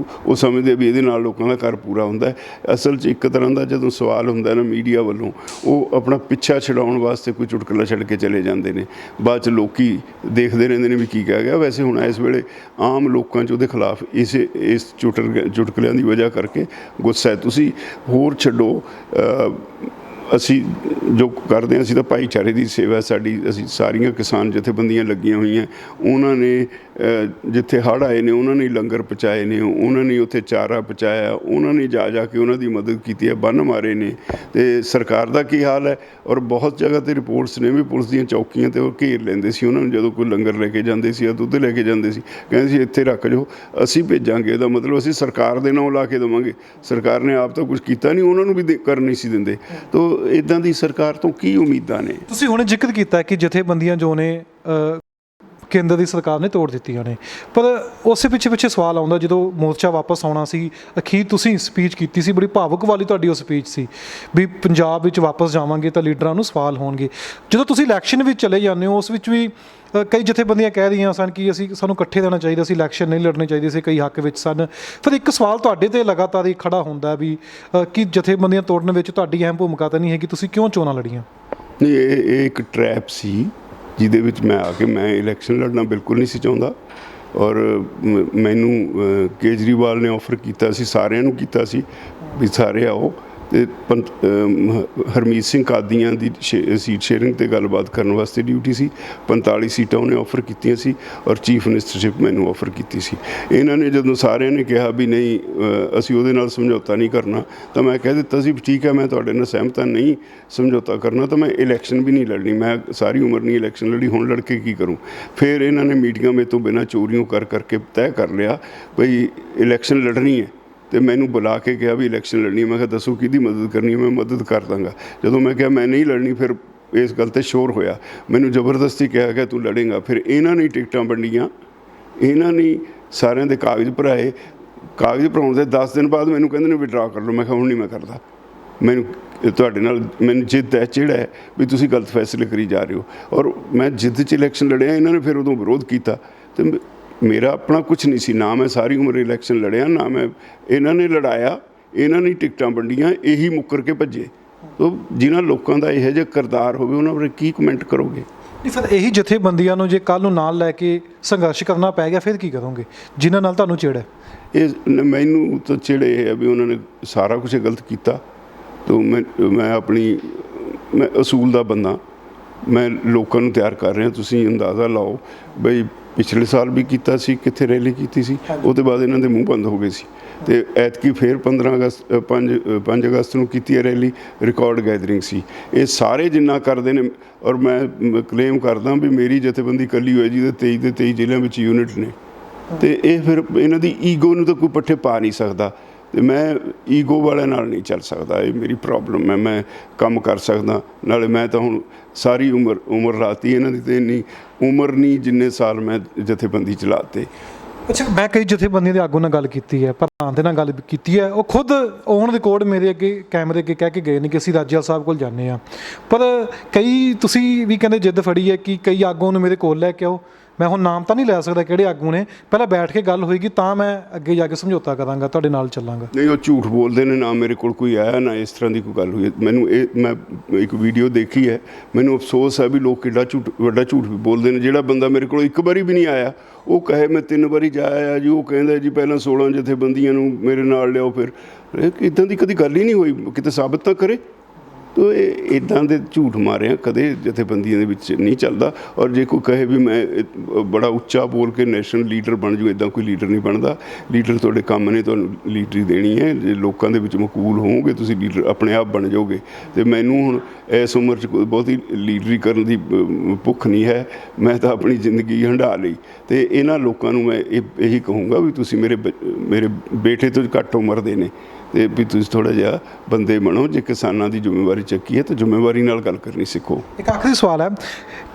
ਉਹ ਸਮਝਦੇ ਵੀ ਇਹਦੇ ਨਾਲ ਲੋਕਾਂ ਦਾ ਘਰ ਪੂਰਾ ਹੁੰਦਾ। ਅਸਲ 'ਚ ਇੱਕ ਤਰ੍ਹਾਂ ਦਾ ਜਦੋਂ ਸਵਾਲ ਹੁੰਦਾ ਨਾ ਮੀਡੀਆ ਵੱਲੋਂ, ਉਹ ਆਪਣਾ ਪਿੱਛਾ ਛਡਾਉਣ ਵਾਸਤੇ ਕੋਈ ਚੁਟਕਲਾ ਛੱਡ ਕੇ ਚਲੇ ਜਾਂਦੇ ਨੇ। ਬਾਅਦ 'ਚ ਲੋਕੀ ਦੇਖਦੇ ਰਹਿੰਦੇ ਨੇ ਵੀ ਕੀ ਕਹਿ ਗਿਆ। ਵੈਸੇ ਹੁਣ ਇਸ ਵੇਲੇ ਆਮ ਲੋਕਾਂ 'ਚ ਉਹਦੇ ਖਿਲਾਫ ਇਸ ਚੁਟਕਲਿਆਂ ਦੀ ਵਜ੍ਹਾ ਕਰਕੇ ਗੁੱਸਾ ਹੈ। ਤੁਸੀਂ ਹੋਰ ਛੱਡੋ, ਅਸੀਂ ਜੋ ਕਰਦੇ ਹਾਂ, ਅਸੀਂ ਤਾਂ ਭਾਈਚਾਰੇ ਦੀ ਸੇਵਾ ਸਾਡੀ, ਅਸੀਂ ਸਾਰੀਆਂ ਕਿਸਾਨ ਜਥੇਬੰਦੀਆਂ ਲੱਗੀਆਂ ਹੋਈਆਂ, ਉਹਨਾਂ ਨੇ ਜਿੱਥੇ ਹੜ੍ਹ ਆਏ ਨੇ ਉਹਨਾਂ ਨੇ ਲੰਗਰ ਪਹੁੰਚਾਏ ਨੇ, ਉਹਨਾਂ ਨੇ ਉੱਥੇ ਚਾਰਾ ਪਹੁੰਚਾਇਆ, ਉਹਨਾਂ ਨੇ ਜਾ ਕੇ ਉਹਨਾਂ ਦੀ ਮਦਦ ਕੀਤੀ ਹੈ, ਬੰਨ੍ਹ ਮਾਰੇ ਨੇ। ਅਤੇ ਸਰਕਾਰ ਦਾ ਕੀ ਹਾਲ ਹੈ, ਔਰ ਬਹੁਤ ਜਗ੍ਹਾ 'ਤੇ ਰਿਪੋਰਟਸ ਨੇ ਵੀ ਪੁਲਿਸ ਦੀਆਂ ਚੌਕੀਆਂ 'ਤੇ ਉਹ ਘੇਰ ਲੈਂਦੇ ਸੀ ਉਹਨਾਂ ਨੂੰ, ਜਦੋਂ ਕੋਈ ਲੰਗਰ ਲੈ ਕੇ ਜਾਂਦੇ ਸੀ ਜਾਂ ਦੁੱਧ ਲੈ ਕੇ ਜਾਂਦੇ ਸੀ, ਕਹਿੰਦੇ ਸੀ ਇੱਥੇ ਰੱਖ ਜਾਓ, ਅਸੀਂ ਭੇਜਾਂਗੇ। ਇਹਦਾ ਮਤਲਬ ਅਸੀਂ ਸਰਕਾਰ ਦੇ ਨਾਂ ਲਾ ਕੇ ਦੇਵਾਂਗੇ। ਸਰਕਾਰ ਨੇ ਆਪ ਤਾਂ ਕੁਝ ਕੀਤਾ ਨਹੀਂ, ਉਹਨਾਂ ਨੂੰ ਵੀ ਕਰਨ ਨਹੀਂ ਸੀ ਦਿੰਦੇ। ਤੋ ਇੱਦਾਂ ਦੀ ਸਰਕਾਰ ਤੋਂ ਕੀ ਉਮੀਦਾਂ ਨੇ? ਤੁਸੀਂ ਹੁਣੇ ਜ਼ਿਕਰ ਕੀਤਾ ਕਿ ਜਥੇਬੰਦੀਆਂ ਜੋ ਨੇ ਕੇਂਦਰ ਦੀ ਸਰਕਾਰ ਨੇ ਤੋੜ ਦਿੱਤੀਆਂ ਨੇ, ਪਰ ਉਸੇ ਪਿੱਛੇ ਸਵਾਲ ਆਉਂਦਾ, ਜਦੋਂ ਮੋਰਚਾ ਵਾਪਸ ਆਉਣਾ ਸੀ, ਅਖੀਰ ਤੁਸੀਂ ਸਪੀਚ ਕੀਤੀ ਸੀ, ਬੜੀ ਭਾਵੁਕ ਵਾਲੀ ਤੁਹਾਡੀ ਉਹ ਸਪੀਚ ਸੀ ਵੀ ਪੰਜਾਬ ਵਿੱਚ ਵਾਪਸ ਜਾਵਾਂਗੇ ਤਾਂ ਲੀਡਰਾਂ ਨੂੰ ਸਵਾਲ ਹੋਣਗੇ। ਜਦੋਂ ਤੁਸੀਂ ਇਲੈਕਸ਼ਨ ਵਿੱਚ ਚਲੇ ਜਾਂਦੇ ਹੋ, ਉਸ ਵਿੱਚ ਵੀ ਕਈ ਜਥੇਬੰਦੀਆਂ ਕਹਿ ਰਹੀਆਂ ਸਨ ਕਿ ਸਾਨੂੰ ਇਕੱਠੇ ਰਹਿਣਾ ਚਾਹੀਦਾ ਸੀ, ਇਲੈਕਸ਼ਨ ਨਹੀਂ ਲੜਨੇ ਚਾਹੀਦੇ ਸੀ, ਕਈ ਹੱਕ ਵਿੱਚ ਸਨ। ਫਿਰ ਇੱਕ ਸਵਾਲ ਤੁਹਾਡੇ 'ਤੇ ਲਗਾਤਾਰ ਹੀ ਖੜਾ ਹੁੰਦਾ ਵੀ ਕਿ ਜਥੇਬੰਦੀਆਂ ਤੋੜਨ ਵਿੱਚ ਤੁਹਾਡੀ ਅਹਿਮ ਭੂਮਿਕਾ ਤਾਂ ਨਹੀਂ ਹੈ ਕਿ ਤੁਸੀਂ ਕਿਉਂ ਚੋਣਾਂ ਲੜੀਆਂ? ਨਹੀਂ, ਇਹ ਇੱਕ ਟਰੈਪ ਸੀ ਜਿਹਦੇ ਵਿੱਚ ਮੈਂ ਆ ਕੇ ਮੈਂ ਇਲੈਕਸ਼ਨ ਲੜਨਾ ਬਿਲਕੁਲ ਨਹੀਂ ਸੀ ਚਾਹੁੰਦਾ। ਔਰ ਮੈਨੂੰ ਕੇਜਰੀਵਾਲ ਨੇ ਆਫਰ ਕੀਤਾ ਸੀ, ਸਾਰਿਆਂ ਨੂੰ ਕੀਤਾ ਸੀ ਵੀ ਸਾਰੇ ਆਓ, ਅਤੇ ਹਰਮੀਤ ਸਿੰਘ ਕਾਦੀਆਂ ਦੀ ਸੀਟ ਸ਼ੇਅਰਿੰਗ 'ਤੇ ਗੱਲਬਾਤ ਕਰਨ ਵਾਸਤੇ ਡਿਊਟੀ ਸੀ। 45 ਸੀਟਾਂ ਉਹਨੇ ਆਫਰ ਕੀਤੀਆਂ ਸੀ ਔਰ ਚੀਫ ਮਿਨਿਸਟਰਸ਼ਿਪ ਮੈਨੂੰ ਆਫਰ ਕੀਤੀ ਸੀ। ਇਹਨਾਂ ਨੇ ਜਦੋਂ ਸਾਰਿਆਂ ਨੇ ਕਿਹਾ ਵੀ ਨਹੀਂ ਅਸੀਂ ਉਹਦੇ ਨਾਲ ਸਮਝੌਤਾ ਨਹੀਂ ਕਰਨਾ, ਤਾਂ ਮੈਂ ਕਹਿ ਦਿੱਤਾ ਸੀ ਠੀਕ ਹੈ, ਮੈਂ ਤੁਹਾਡੇ ਨਾਲ ਸਹਿਮਤ ਹਾਂ, ਨਹੀਂ ਸਮਝੌਤਾ ਕਰਨਾ ਤਾਂ ਮੈਂ ਇਲੈਕਸ਼ਨ ਵੀ ਨਹੀਂ ਲੜਨੀ, ਮੈਂ ਸਾਰੀ ਉਮਰ ਨਹੀਂ ਇਲੈਕਸ਼ਨ ਲੜੀ, ਹੁਣ ਲੜ ਕੇ ਕੀ ਕਰੂੰ। ਫਿਰ ਇਹਨਾਂ ਨੇ ਮੀਟਿੰਗਾਂ ਮੇਰੇ ਤੋਂ ਬਿਨਾਂ ਚੋਰੀਆਂ ਕਰਕੇ ਤੈਅ ਕਰ ਲਿਆ ਬਈ ਇਲੈਕਸ਼ਨ ਲੜਨੀ ਹੈ, ਅਤੇ ਮੈਨੂੰ ਬੁਲਾ ਕੇ ਕਿਹਾ ਵੀ ਇਲੈਕਸ਼ਨ ਲੜਨੀ ਹੈ। ਮੈਂ ਕਿਹਾ ਦੱਸੋ ਕਿਹਦੀ ਮਦਦ ਕਰਨੀ ਹੈ, ਮੈਂ ਮਦਦ ਕਰ ਦਾਂਗਾ। ਜਦੋਂ ਮੈਂ ਕਿਹਾ ਮੈਂ ਨਹੀਂ ਲੜਨੀ, ਫਿਰ ਇਸ ਗੱਲ 'ਤੇ ਸ਼ੋਰ ਹੋਇਆ, ਮੈਨੂੰ ਜ਼ਬਰਦਸਤੀ ਕਿਹਾ ਗਿਆ ਤੂੰ ਲੜੇਂਗਾ। ਫਿਰ ਇਹਨਾਂ ਨੇ ਟਿਕਟਾਂ ਵੰਡੀਆਂ, ਇਹਨਾਂ ਨੇ ਸਾਰਿਆਂ ਦੇ ਕਾਗਜ਼ ਭਰਾਏ। ਕਾਗਜ਼ ਭਰਾਉਣ ਦੇ 10 ਦਿਨ ਬਾਅਦ ਮੈਨੂੰ ਕਹਿੰਦੇ ਨੇ ਵਿਡਰਾ ਕਰ ਲਓ। ਮੈਂ ਕਿਹਾ ਹੁਣ ਨਹੀਂ ਮੈਂ ਕਰਦਾ, ਮੈਨੂੰ ਤੁਹਾਡੇ ਨਾਲ ਮੈਨੂੰ ਜਿੱਦ ਹੈ, ਚਿਹੜਾ ਹੈ ਵੀ ਤੁਸੀਂ ਗਲਤ ਫੈਸਲੇ ਕਰੀ ਜਾ ਰਹੇ ਹੋ। ਔਰ ਮੈਂ ਜਿੱਦ 'ਚ ਇਲੈਕਸ਼ਨ ਲੜਿਆ, ਇਹਨਾਂ ਨੇ ਫਿਰ ਉਦੋਂ ਵਿਰੋਧ ਕੀਤਾ। ਅਤੇ ਮੇਰਾ ਆਪਣਾ ਕੁਛ ਨਹੀਂ ਸੀ, ਨਾ ਮੈਂ ਸਾਰੀ ਉਮਰ ਇਲੈਕਸ਼ਨ ਲੜਿਆ, ਨਾ ਮੈਂ ਇਹਨਾਂ ਨੇ ਲੜਾਇਆ, ਇਹਨਾਂ ਨੇ ਟਿਕਟਾਂ ਵੰਡੀਆਂ, ਇਹੀ ਮੁੱਕਰ ਕੇ ਭੱਜੇ। ਤੋ ਜਿਨ੍ਹਾਂ ਲੋਕਾਂ ਦਾ ਇਹੋ ਜਿਹਾ ਕਿਰਦਾਰ ਹੋਵੇ ਉਹਨਾਂ ਬਾਰੇ ਕੀ ਕਮੈਂਟ ਕਰੋਗੇ? ਨਹੀਂ, ਫਿਰ ਇਹੀ ਜਥੇਬੰਦੀਆਂ ਨੂੰ ਜੇ ਕੱਲ੍ਹ ਨੂੰ ਨਾਲ ਲੈ ਕੇ ਸੰਘਰਸ਼ ਕਰਨਾ ਪੈ ਗਿਆ ਫਿਰ ਕੀ ਕਰੋਗੇ, ਜਿਨ੍ਹਾਂ ਨਾਲ ਤੁਹਾਨੂੰ ਚਿੜ ਹੈ? ਇਹ ਮੈਨੂੰ ਤਾਂ ਚਿੜ ਇਹ ਹੈ ਵੀ ਉਹਨਾਂ ਨੇ ਸਾਰਾ ਕੁਛ ਗਲਤ ਕੀਤਾ। ਤੋ ਮੈਂ ਅਸੂਲ ਦਾ ਬੰਦਾ, ਮੈਂ ਲੋਕਾਂ ਨੂੰ ਤਿਆਰ ਕਰ ਰਿਹਾ। ਤੁਸੀਂ ਅੰਦਾਜ਼ਾ ਲਾਓ ਬਈ ਪਿਛਲੇ ਸਾਲ ਵੀ ਕੀਤਾ ਸੀ, ਕਿੱਥੇ ਰੈਲੀ ਕੀਤੀ ਸੀ, ਉਹਦੇ ਬਾਅਦ ਇਹਨਾਂ ਦੇ ਮੂੰਹ ਬੰਦ ਹੋ ਗਏ ਸੀ। ਅਤੇ ਐਤਕੀ ਫਿਰ 5 ਅਗਸਤ ਨੂੰ ਕੀਤੀ ਹੈ ਰੈਲੀ, ਰਿਕਾਰਡ ਗੈਦਰਿੰਗ ਸੀ। ਇਹ ਸਾਰੇ ਜਿੰਨਾ ਕਰਦੇ ਨੇ, ਔਰ ਮੈਂ ਕਲੇਮ ਕਰਦਾ ਵੀ ਮੇਰੀ ਜਥੇਬੰਦੀ ਇਕੱਲੀ ਹੋਈ ਜਿਹਦੇ 23 ਦੇ 23 ਜ਼ਿਲ੍ਹਿਆਂ ਵਿੱਚ ਯੂਨਿਟ ਨੇ। ਅਤੇ ਇਹ ਫਿਰ ਇਹਨਾਂ ਦੀ ਈਗੋ ਨੂੰ ਤਾਂ ਕੋਈ ਪੱਠੇ ਪਾ ਨਹੀਂ ਸਕਦਾ, ਅਤੇ ਮੈਂ ਈਗੋ ਵਾਲਿਆਂ ਨਾਲ ਨਹੀਂ ਚੱਲ ਸਕਦਾ। ਇਹ ਮੇਰੀ ਪ੍ਰੋਬਲਮ ਹੈ। ਮੈਂ ਕੰਮ ਕਰ ਸਕਦਾ, ਨਾਲੇ ਮੈਂ ਤਾਂ ਹੁਣ ਸਾਰੀ ਉਮਰ ਲਾਤੀ ਇਹਨਾਂ ਦੀ, ਅਤੇ ਇੰਨੀ ਉਮਰ ਨਹੀਂ ਜਿੰਨੇ ਸਾਲ ਮੈਂ ਜਥੇਬੰਦੀ ਚਲਾਤੇ। ਅੱਛਾ, ਮੈਂ ਕਈ ਜਥੇਬੰਦੀਆਂ ਦੇ ਆਗੂ ਨਾਲ ਗੱਲ ਕੀਤੀ ਹੈ, ਪ੍ਰਧਾਨ ਦੇ ਨਾਲ ਗੱਲ ਕੀਤੀ ਹੈ, ਉਹ ਖੁਦ ਔਨ ਰਿਕਾਰਡ ਮੇਰੇ ਅੱਗੇ ਕੈਮਰੇ ਅੱਗੇ ਕਹਿ ਕੇ ਗਏ ਨੇ ਕਿ ਅਸੀਂ ਰਾਜੇਵਾਲ ਸਾਹਿਬ ਕੋਲ ਜਾਂਦੇ ਹਾਂ। ਪਰ ਕਈ ਤੁਸੀਂ ਵੀ ਕਹਿੰਦੇ ਜਿੱਦ ਫੜੀ ਹੈ ਕਿ ਕਈ ਆਗੂਆਂ ਨੂੰ ਮੇਰੇ ਕੋਲ ਲੈ ਕੇ ਆਓ। ਮੈਂ ਹੁਣ ਨਾਮ ਤਾਂ ਨਹੀਂ ਲੈ ਸਕਦਾ ਕਿਹੜੇ ਆਗੂ ਨੇ, ਪਹਿਲਾਂ ਬੈਠ ਕੇ ਗੱਲ ਹੋਏਗੀ ਤਾਂ ਮੈਂ ਅੱਗੇ ਜਾ ਕੇ ਸਮਝੌਤਾ ਕਰਾਂਗਾ, ਤੁਹਾਡੇ ਨਾਲ ਚੱਲਾਂਗਾ। ਨਹੀਂ, ਉਹ ਝੂਠ ਬੋਲਦੇ ਨੇ, ਨਾ ਮੇਰੇ ਕੋਲ ਕੋਈ ਆਇਆ, ਨਾ ਇਸ ਤਰ੍ਹਾਂ ਦੀ ਕੋਈ ਗੱਲ ਹੋਈ। ਮੈਂ ਇੱਕ ਵੀਡੀਓ ਦੇਖੀ ਹੈ, ਮੈਨੂੰ ਅਫਸੋਸ ਹੈ ਵੀ ਲੋਕ ਕਿੱਡਾ ਵੱਡਾ ਝੂਠ ਵੀ ਬੋਲਦੇ ਨੇ। ਜਿਹੜਾ ਬੰਦਾ ਮੇਰੇ ਕੋਲ ਇੱਕ ਵਾਰੀ ਵੀ ਨਹੀਂ ਆਇਆ, ਉਹ ਕਹੇ ਮੈਂ 3 ਵਾਰੀ ਜਾ ਆਇਆ ਜੀ, ਉਹ ਕਹਿੰਦਾ ਜੀ ਪਹਿਲਾਂ 16 ਜਥੇਬੰਦੀਆਂ ਨੂੰ ਮੇਰੇ ਨਾਲ ਲਿਆਓ। ਫਿਰ ਇੱਦਾਂ ਦੀ ਕਦੀ ਗੱਲ ਹੀ ਨਹੀਂ ਹੋਈ, ਕਿਤੇ ਸਾਬਤ ਤਾਂ ਕਰੇ। ਤੋ ਇਹ ਇੱਦਾਂ ਦੇ ਝੂਠ ਮਾਰਿਆ ਕਦੇ ਜਥੇਬੰਦੀਆਂ ਦੇ ਵਿੱਚ ਨਹੀਂ ਚੱਲਦਾ। ਔਰ ਜੇ ਕੋਈ ਕਹੇ ਵੀ ਮੈਂ ਬੜਾ ਉੱਚਾ ਬੋਲ ਕੇ ਨੈਸ਼ਨਲ ਲੀਡਰ ਬਣ ਜੂ, ਇੱਦਾਂ ਕੋਈ ਲੀਡਰ ਨਹੀਂ ਬਣਦਾ। ਲੀਡਰ ਤੁਹਾਡੇ ਕੰਮ ਨੇ, ਤੁਹਾਨੂੰ ਲੀਡਰੀ ਦੇਣੀ ਹੈ। ਜੇ ਲੋਕਾਂ ਦੇ ਵਿੱਚ ਮਕਬੂਲ ਹੋਵੋਗੇ ਤੁਸੀਂ ਲੀਡਰ ਆਪਣੇ ਆਪ ਬਣ ਜਾਓਗੇ। ਅਤੇ ਮੈਨੂੰ ਹੁਣ ਇਸ ਉਮਰ 'ਚ ਬਹੁਤੀ ਲੀਡਰੀ ਕਰਨ ਦੀ ਭੁੱਖ ਨਹੀਂ ਹੈ। ਮੈਂ ਤਾਂ ਆਪਣੀ ਜ਼ਿੰਦਗੀ ਹੰਢਾ ਲਈ। ਅਤੇ ਇਹਨਾਂ ਲੋਕਾਂ ਨੂੰ ਮੈਂ ਇਹੀ ਕਹੂੰਗਾ ਵੀ ਤੁਸੀਂ ਮੇਰੇ ਬੇਟੇ ਤੋਂ ਘੱਟ ਉਮਰ ਦੇ ਨੇ, ਅਤੇ ਵੀ ਤੁਸੀਂ ਥੋੜ੍ਹਾ ਜਿਹਾ ਬੰਦੇ ਬਣੋ। ਜੇ ਕਿਸਾਨਾਂ ਦੀ ਜ਼ਿੰਮੇਵਾਰੀ ਚੱਕੀ ਹੈ ਤਾਂ ਜ਼ਿੰਮੇਵਾਰੀ ਨਾਲ ਗੱਲ ਕਰਨੀ ਸਿੱਖੋ। ਇੱਕ ਆਖਰੀ ਸਵਾਲ ਹੈ,